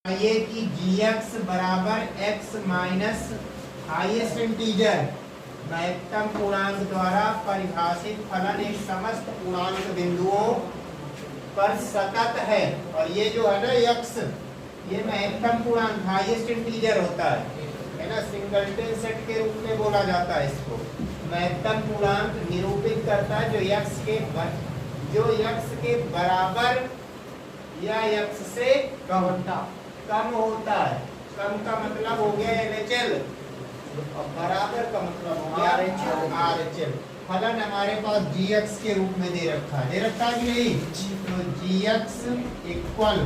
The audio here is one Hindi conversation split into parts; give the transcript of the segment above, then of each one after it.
ये कि gx बराबर x माइनस हाईएस्ट इंटीजर महत्तम पूर्णांक द्वारा परिभाषित फलन एक समस्त पूर्णांक बिंदुओं पर सतत है। और ये जो है ना x, ये महत्तम पूर्णांक हाईएस्ट इंटीजर होता है ना, सिंगलटन सेट के रूप में बोला जाता है इसको। महत्तम पूर्णांक निरूपित करता है जो x के बराबर या x से कम होता है। कम का मतलब हो गया LHL और बराबर का मतलब हो गया RHL। फलन हमारे पास gx के रूप में दे रखा है, कि नहीं? तो gx इक्वल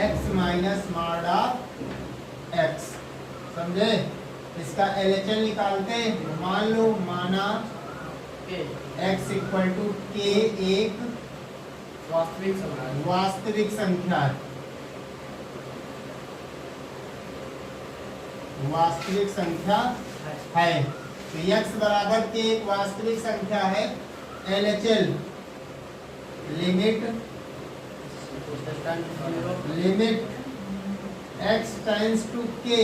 x माइनस माडा x, समझे? इसका LHL निकालते हैं। मान लो माना x इक्वल टू k एक वास्तविक संख्या है। वास्तविक संख्या है तो x बराबर के एक वास्तविक संख्या है। LHL limit x tends to k,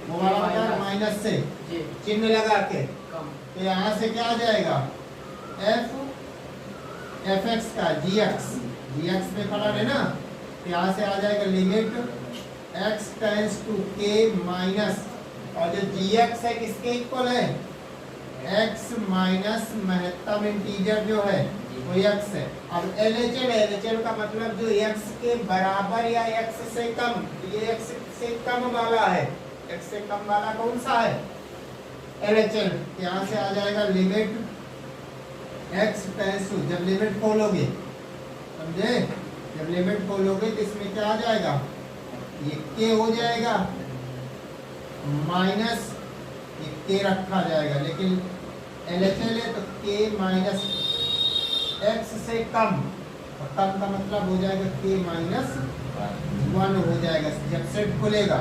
वो वाला माइनस से चिन्ह लगा के, तो यहाँ से क्या आ जाएगा fx का gx में फलन है ना, तो यहाँ से आ जाएगा limit x tends to k minus, और जो gx है किसके इक्वल है? x माइनस महत्तम इंटीजर जो है वो x है। अब LHL का मतलब जो x के बराबर या x से कम, ये x से कम वाला है। x से कम वाला कौन सा है? LHL। यहाँ से आ जाएगा लिमिट x टेंड्स टू, जब लिमिट खोलोगे, समझे? जब लिमिट खोलोगे तो इसमें क्या आ जाएगा? ये k हो जाएगा माइनस ये k रखा जाएगा, लेकिन LHL है तो k माइनस x से कम, और कम का मतलब हो जाएगा k माइनस 1 हो जाएगा जब सेट खुलेगा।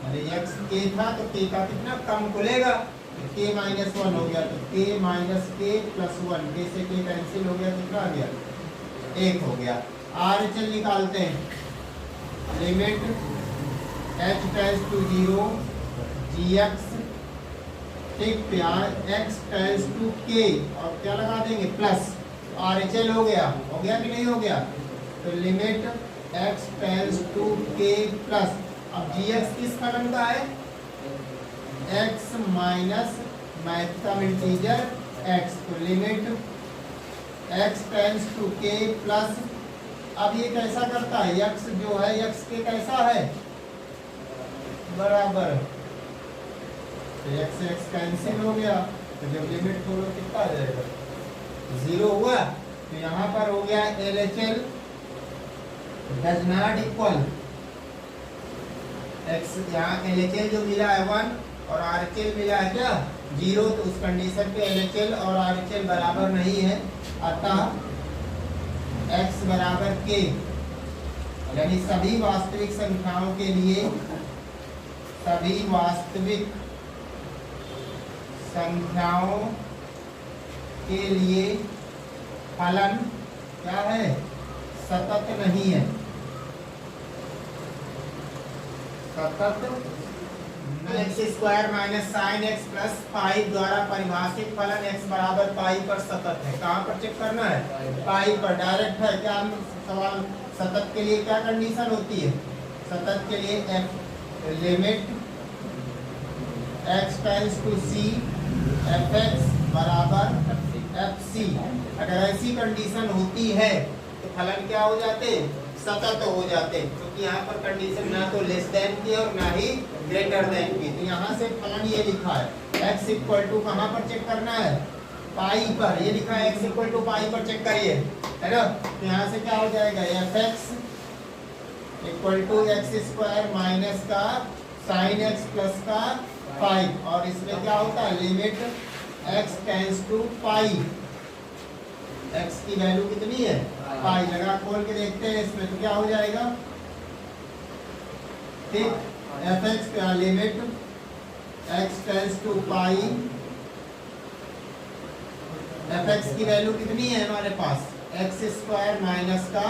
अरे x k था तो k का कितना कम खुलेगा, तो k माइनस 1 हो गया, तो k minus k plus 1, k से k कैंसिल हो गया, कितना आ गया? 1 हो गया। RHL निकालते हैं। Limit h tends to 0 gx, ठीक, यहाँ x टेंड्स टू k, और क्या लगा देंगे? प्लस, RHL हो गया कि नहीं हो गया? तो limit x tends to k plus, अब gx किस फलन का है? x माइनस महत्तम इंटीजर x, तो limit x tends to k plus, अब ये कैसा करता है? x जो है x के कैसा है? बराबर, तो x से x कैंसिल हो गया, तो जब लिमिट खोलो कितना आ जाएगा? 0 हुआ। तो यहाँ पर हो गया LHL does not equal x, यहाँ LHL जो मिला है 1 और RHL मिला है क्या? 0, तो उस कंडीशन पे LHL और RHL बराबर नहीं है, अतः x बराबर k, यानी सभी वास्तविक संख्याओं के लिए, सभी वास्तविक संख्याओं के लिए फलन क्या है? सतत नहीं है। सतत x square minus sine x plus pi द्वारा परिभाषित फलन x बराबर पाई पर सतत है। कहाँ पर चेक करना है? पाई पर। डायरेक्ट है क्या सवाल? सतत के लिए क्या कंडीशन होती है? सतत के लिए f limit x tends to c fx बराबर fc। अगर ऐसी कंडीशन होती है तो फलन क्या हो जाते? सतत हो जाते, क्योंकि यहाँ पर कंडीशन ना तो लेस देन की और ना ही ग्रेटर देन की। तो यहाँ से फलन ये लिखा है x इक्वल टू, कहाँ पर चेक करना है? पाई पर। ये लिखा है x इक्वल टू पाई पर, चेक करिए, है ना? तो यहाँ से क्या हो जाएगा? fx equal to x square minus का साइन x प्लस का पाई, और इसमें क्या होता है? Limit x tends to pi, x की वैल्यू कितनी है? पाई। लगा खोल के देखते हैं इसमें, तो क्या हो जाएगा? ठीक, fx का limit x tends to pi, fx की वैल्यू कितनी है हमारे पास? x स्क्वायर माइनस का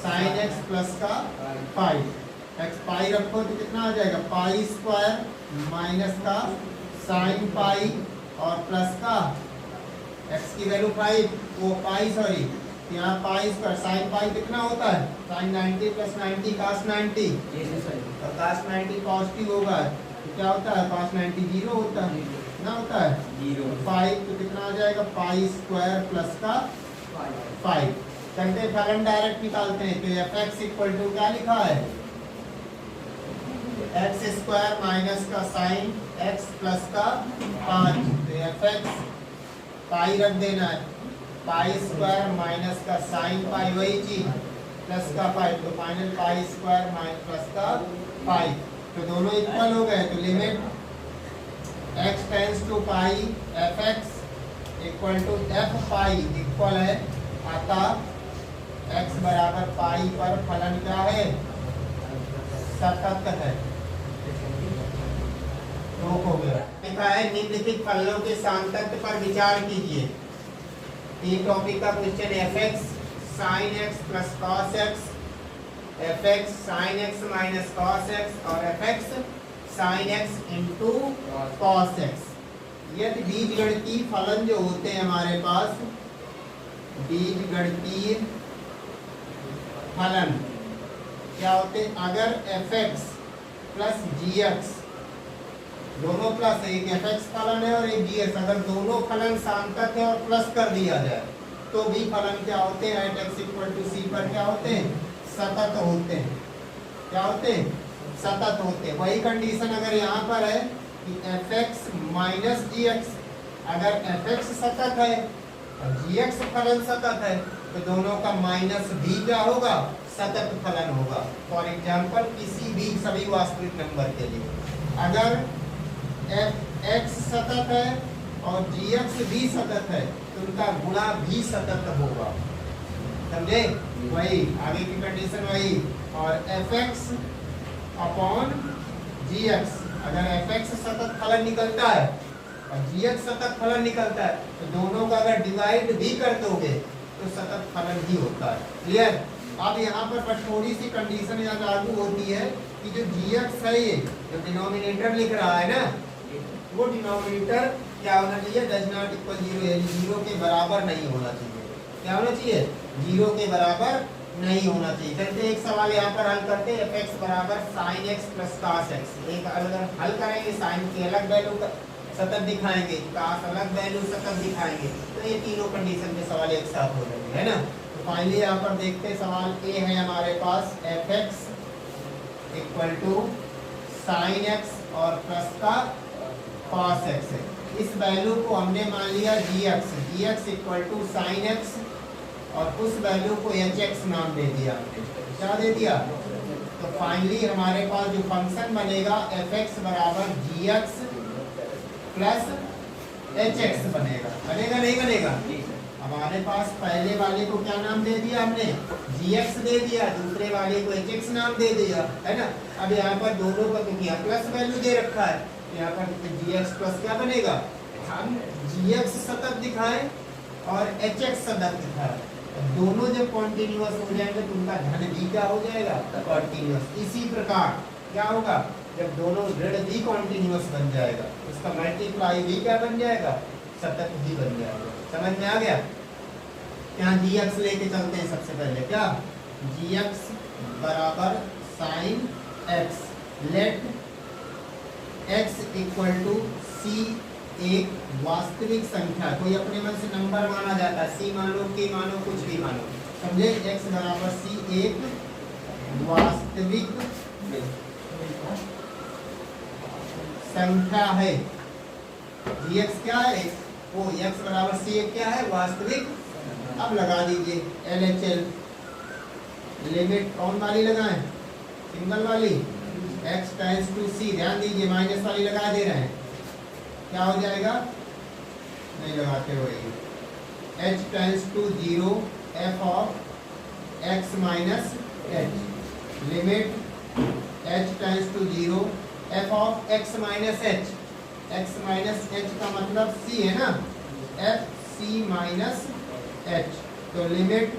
साइन एक्स प्लस का पाई। एक्स पाई रखो तो कितना आ जाएगा, पाई स्क्वायर माइनस का साइन पाई और प्लस का एक्स की वैल्यू 5, वो पाई सॉरी यहाँ पाई स्क्वायर साइन पाई कितना होता है, साइन 90 प्लस 90 cos 90, और cos 90 पॉजिटिव होगा तो क्या होता है, cos 90 जीरो होता है, कितना होता है 5, तो कितना आ जाएगा पाई स्क्वायर प्लस का 5। चलते फलन डायरेक्ट निकालते हैं, तो एफ एक्स इक्वल टू क्या लिखा है, एक्स स्क्वायर माइनस का साइन एक्स प्लस का 5, तो एफ एक्स पाई रख देना है, पाई स्क्वायर माइनस का साइन पाई वही चीज प्लस का 5, तो final pi square minus plus का 5, तो दोनों इक्वल हो गए। तो limit x tends to pi f x equal to f pi equal है अतः x बराबर पाई पर फलन क्या है, सतत है। रोक हो गया, लिखा है निम्नलिखित फलनों के सामतत्व पर विचार कीजिए। ये टॉपिक का क्वेश्चन है, f x sine x plus cos x, f x sine x minus cos x और f x sine x into cos x. यदि बीजगणितीय फलन जो होते हैं हमारे पास, बीजगणितीय फलन क्या होते हैं, अगर एफ एक्स प्लस जी एक्स दोनों प्लस है, एक एफ एक्स फलन है और एक जी एक्स, अगर दोनों फलन सामतक है और प्लस कर दिया जाए तो भी फलन क्या होते हैं, एट एक्स इक्वल टू सी पर क्या होते हैं, सतत होते हैं। क्या होते हैं, सतत होते हैं। वही कंडीशन अगर यहाँ पर है कि एफ एक्स माइनस जी एक्स, अगर एफ एक्स सतत है और जी एक्स फलन सतत है तो दोनों का माइनस भी क्या होगा, सतत फलन होगा। फॉर एग्जाम्पल किसी भी सभी वास्तविक नंबर के लिए अगर एफ एक्स सतत है और जी एक्स भी सतत है तो उनका गुणा भी सतत होगा, समझे, वही आगे की कंडीशन वही। और एफ एक्स अपॉन जी एक्स, अगर एफ एक्स सतत फलन निकलता है और जी एक्स सतत फलन निकलता है तो दोनों का अगर डिवाइड भी कर दोगे तो सतत फलन ही होता है। क्लियर। अब यहाँ पर बस थोड़ी सी कंडीशन यहाँ लागू होती है कि जो जी एक्स है, ये जो डिनोमिनेटर लिख रहा है ना, वो डिनोमिनेटर क्या होना चाहिए, डज नॉट इक्वल जीरो, यानी जीरो के बराबर नहीं होना चाहिए। क्या होना चाहिए, जीरो के बराबर नहीं होना चाहिए। चलते एक सवाल यहाँ पर हल करते हैं, एफ एक्स बराबर sine x plus cos x. एक अलग हल करेंगे, साइन की अलग वैल्यू सतत दिखाएंगे, कास अलग वैल्यू सतत दिखाएंगे, तो ये तीनों कंडीशन के सवाल एक साथ हो जाएंगे, है ना। तो फाइनली यहाँ पर देखते हैं, सवाल ए है हमारे पास, f x equal to sine x और प्लस का कॉस एक्स है। इस वैल्यू को हमने मान लिया g x equal to sine x और उस वैल्यू को एच एक्स नाम दे दिया हमने। क्या दे दिया, तो फाइनली हमारे पास जो फंक्शन बनेगा एफ एक्स बराबर जी एक्स प्लस एच एक्स बनेगा। बनेगा नहीं बनेगा, हमारे पास पहले वाले को क्या नाम दे दिया हमने, जी एक्स दे दिया, दूसरे वाले को एच एक्स नाम दे दिया, है ना। अब यहाँ पर दोनों का क्योंकि यहाँ प्लस वैल्यू दे रखा है, यहाँ पर जी एक्स प्लस क्या बनेगा, हम जी एक्स सतत दिखाएं और एच एक्स सतत दिखाएं, दोनों जब कॉन्टिन्यूअस हो जाएंगे तो उनका धन भी क्या हो जाएगा, कॉन्टिन्यूअस। इसी प्रकार क्या होगा, जब दोनों ऋण भी कॉन्टिन्यूअस बन जाएगा, उसका मल्टीप्लाई भी क्या बन जाएगा, सतत भी बन जाएगा। समझ में आ गया। यहाँ जी एक्स लेके चलते हैं सबसे पहले, क्या जी एक्स बराबर sine x, let x equal to c एक वास्तविक संख्या, कोई अपने मन से नंबर माना जाता है, सी मानो, के मानो, कुछ भी मानो, समझे। एक्स बराबर सी एक वास्तविक संख्या है। जी एक्स क्या है, वो एक्स बराबर सी एक क्या है, वास्तविक। अब लगा दीजिए एल एच एल, लिमिट कौन वाली लगाएं, सिंगल वाली, एक्स टेंड्स टू सी, ध्यान दीजिए माइनस वाली लगा दे रहे हैं, क्या हो जाएगा, नहीं लगाते हुए, h tends to zero f of x minus h, limit h tends to zero f of x minus h, x minus h का मतलब सी है ना, एफ सी माइनस एच, तो लिमिट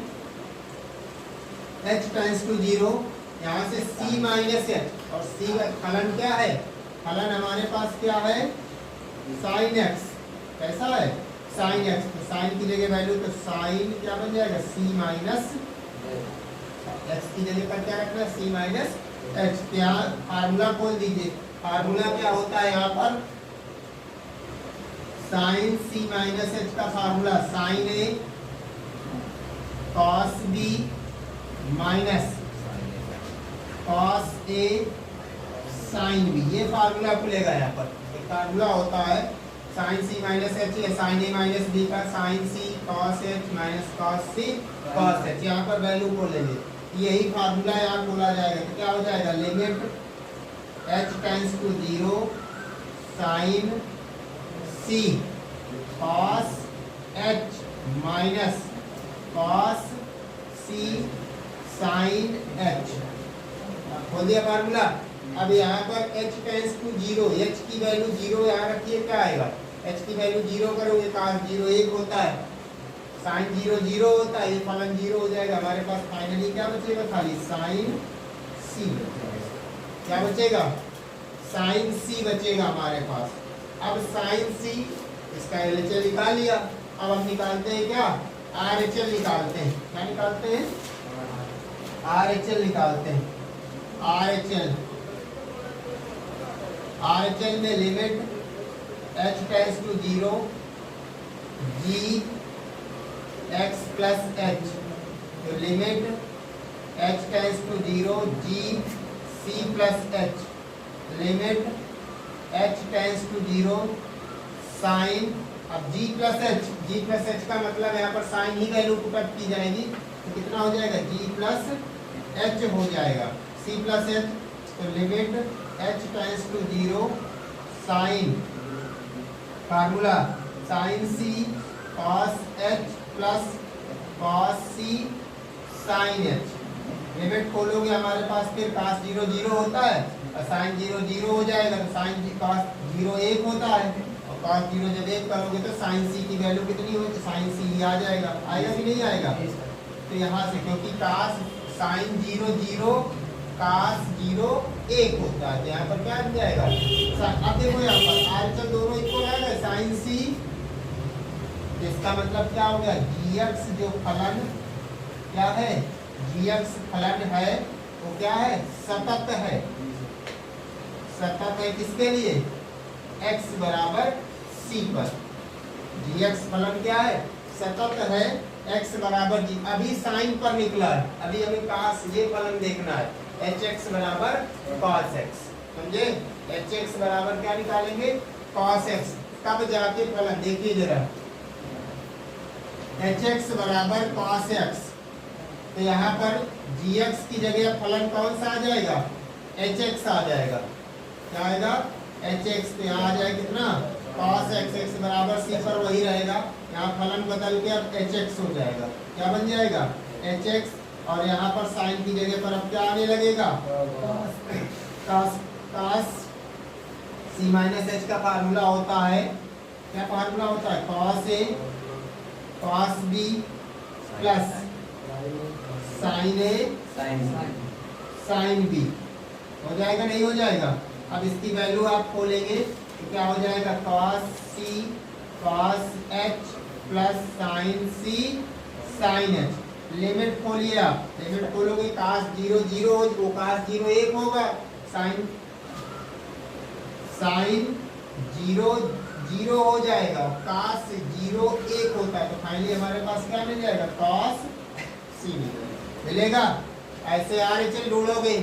h टेंड्स टू 0, यहाँ से c माइनस h, और c फलन क्या है, फलन हमारे पास क्या है साइन x, कैसा है साइन x, तो साइन की जगह वैल्यू तो साइन क्या बन जाएगा c माइनस x की जगह पर क्या रखना है c माइनस h। क्या फार्मूला खोल दीजिए, फार्मूला क्या होता है यहाँ पर साइन c माइनस h का formula sine a cos b minus cos a sine b, ये फार्मूला खुलेगा यहाँ पर। एक फार्मूला होता है साइन c माइनस h या साइन a माइनस b का sine c cos h minus cos c cos h, यहाँ पर वैल्यू को ले लें, यही फार्मूला यहाँ खोला जाएगा। तो क्या हो जाएगा limit h tends to 0 sine c cos h minus cos c sine h, खोल दिया फार्मूला। अब यहाँ पर h टेंड्स टू 0, h की वैल्यू 0 यहाँ रखिए, क्या आएगा h की वैल्यू 0 करोगे cos 0 1 होता है, sin 0 0 होता है, ये फलन 0 हो जाएगा। हमारे पास फाइनली क्या बचेगा खाली sin c, क्या बचेगा sin c बचेगा हमारे पास। अब sin c इसका LHS निकाल लिया, अब हम निकालते हैं क्या RHS निकालते हैं, क्या निकालते हैं RHS निकालते हैं। RHS में limit h tends to 0 g x plus h, तो limit h tends to 0 g c plus h, limit h tends to 0 sine, अब g प्लस h का मतलब यहाँ पर साइन ही वैल्यू पुटअप की जाएगी, तो कितना हो जाएगा g प्लस h हो जाएगा c प्लस h, तो limit h tends to 0 sine, formula sine c cos h plus cos c sine h, limit खोलोगे हमारे पास फिर cos 0 0 होता है और साइन 0 0 हो जाएगा, तो साइन cos 0 1 होता है, और cos 0 जब 1 करोगे तो साइन c की वैल्यू कितनी होगी, तो साइन c ही आ जाएगा, आएगा कि नहीं आएगा। तो यहाँ से क्योंकि cos साइन 0 0 cos 0 1 होता है, यहाँ पर क्या आ जाएगा, अब देखो यहाँ पर RHS दोनों इक्वल आएगा साइन c, इसका मतलब क्या हो गया gx जो फलन क्या है, gx फलन है वो क्या है सतत है, सतत है किसके लिए x बराबर c पर, gx फलन क्या है सतत है x बराबर g, अभी साइन पर निकला है, अभी हमें काश ये फलन देखना है hx बराबर cos x, समझे hx बराबर क्या निकालेंगे cos x, कब जाके फलन देखिए जरा hx बराबर cos x, तो यहाँ पर gx की जगह फलन कौन सा आ जाएगा hx आ जाएगा, क्या आएगा hx, तो यहाँ आ जाएगा कितना cos x, x बराबर c पर वही रहेगा, यहाँ फलन बदल के अब hx हो जाएगा, क्या बन जाएगा hx, और यहाँ पर साइन की जगह पर अब क्या आने लगेगा cos c माइनस h का फार्मूला होता है, क्या फार्मूला होता है cos a cos b plus sine a sine b, हो जाएगा नहीं हो जाएगा। अब इसकी वैल्यू आप खोलेंगे तो क्या हो जाएगा cos c cos h plus sine c sine h, limit खोलिए आप, लिमिट खोलोगे cos 0 0 वो cos 0 1 होगा, साइन 0 0 हो जाएगा, cos 0 1 होता है, तो फाइनली हमारे पास क्या मिल जाएगा cos c मिलेगा। ऐसे RHS ढूंढोगे,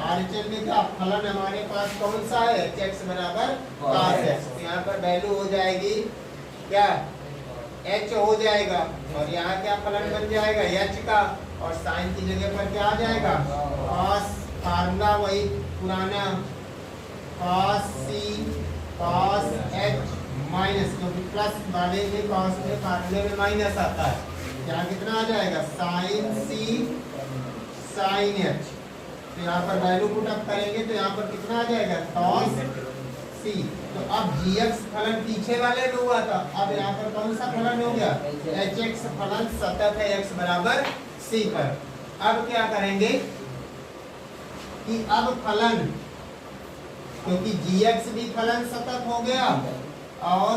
RHS में क्या फलन हमारे पास कौन सा है hx बराबर cos x, तो यहाँ पर वैल्यू हो जाएगी क्या h हो जाएगा, और यहाँ क्या फलन बन जाएगा h का, और साइन की जगह पर क्या आ जाएगा cos, फार्मूला वही पुराना cos c cos h minus, क्योंकि प्लस वाले में cos में फार्मूले में माइनस आता है, यहाँ कितना आ जाएगा साइन c साइन h, तो यहाँ पर वैल्यू पुट अप करेंगे तो यहाँ पर कितना आ जाएगा cos c, तो अब gx फलन पीछे वाले में हुआ था, अब यहाँ पर कौन सा फलन हो गया hx फलन सतत है x बराबर c पर, अब क्या करेंगे कि अब फलन, क्योंकि gx भी फलन सतत हो गया और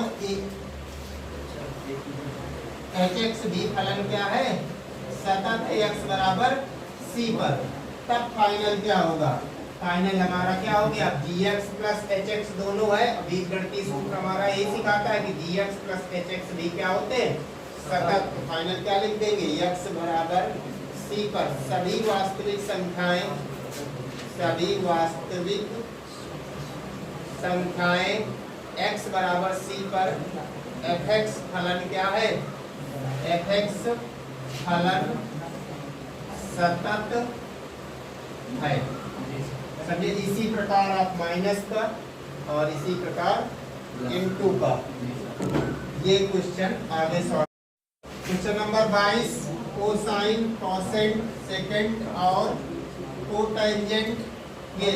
hx भी फलन क्या है, सतत है x बराबर c पर। तब फाइनल क्या होगा, फाइनल हमारा क्या हो गया, gx प्लस hx दोनों है। बीजगणितीय सूत्र हमारा यही सिखाता है कि gx प्लस hx भी क्या होते हैं, सतत। तो फाइनल क्या लिख देंगे, x बराबर c पर सभी वास्तविक संख्याएं, सभी वास्तविक संख्याएं x बराबर c पर fx फलन क्या है, fx फलन सतत है। समझे, इसी प्रकार आप माइनस का और इसी प्रकार इनटू का ये क्वेश्चन आगे solve. Question number 22, cosine, quotient, second और कोटेंजेंट। ये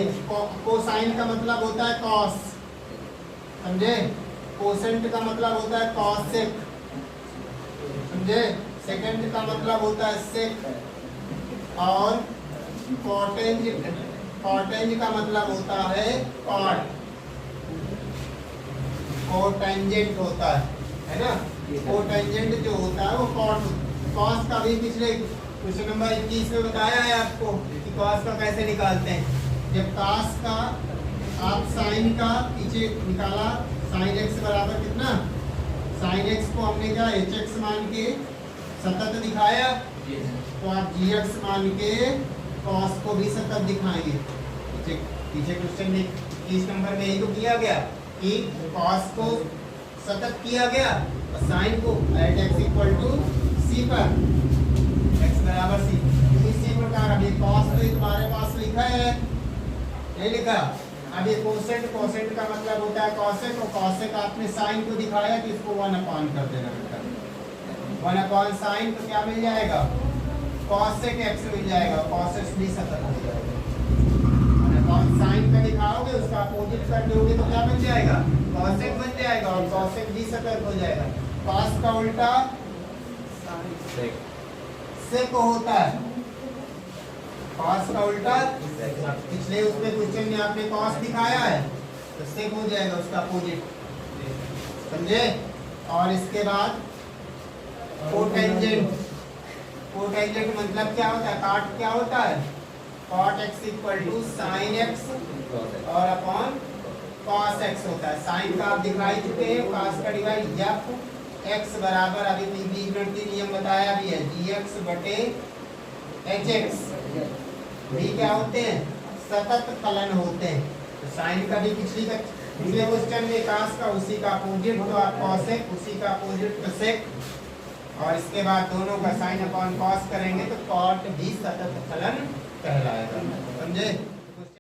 कोसाइन का मतलब होता है कॉस, समझे, कोसेंट का मतलब होता है कॉसेक, समझे, सेकेंड का मतलब होता है सेक, और कॉटेंज का मतलब होता है कॉट, कोटेंजेंट होता है ना। कोटेंजेंट जो होता है वो कॉट। कॉस का भी पिछले क्वेश्चन नंबर 21 में बताया है आपको कि कॉस का कैसे निकालते हैं। जब कॉस का आप साइन का पीछे निकाला, साइन एक्स बराबर कितना, साइन एक्स को हमने क्या एच एक्स मान के सतत दिखाया, तो आप जी एक्स मान के कॉस को भी सतत दिखाएंगे। पीछे क्वेश्चन में 21 नंबर में यही तो किया गया कि कॉस को सतत किया गया और साइन को एट एक्स इक्वल टू सी पर, एक्स बराबर सी। इसी प्रकार अभी कॉस तो तुम्हारे पास लिखा है, नहीं लिखा। अब ये कोसेंट, कोसेंट का मतलब होता है कॉसेक, और कॉसेक आपने साइन को दिखाया कि इसको 1 अपॉन कर देना बेटा, 1 अपॉन साइन, तो क्या मिल जाएगा, कॉसेक एक्स मिल जाएगा, कॉसेक भी सतत हो जाएगा। 1 अपॉन साइन का दिखाओगे, उसका अपोजिट कर दोगे तो क्या बन जाएगा, कॉसेक बन जाएगा, और कॉसेक भी सतत हो जाएगा। कॉस का उल्टा सेक होता है, कॉस का उल्टा, पिछले उसमें क्वेश्चन में आपने कॉस दिखाया है तो सेक हो जाएगा उसका अपोजिट, समझे। और इसके बाद कोटेंजेंट, कोटेंजेंट मतलब क्या होता है, काट क्या होता है, cot x equal to sine x और अपॉन कॉस एक्स होता है। साइन का आप दिखाई चुके हैं, कॉस का डिवाइड एफ एक्स बराबर, अभी बीजगणितीय नियम बताया भी है, जी एक्स बटे एच एक्स भी क्या होते हैं, सतत फलन होते हैं। तो साइन का भी पिछले क्वेश्चन में कॉस का उसी का अपोजिट, तो आप कॉसेक, उसी का अपोजिट तो सेक, और इसके बाद दोनों का साइन अपॉन कॉस करेंगे तो कॉट भी सतत फलन कहलाएगा, समझे।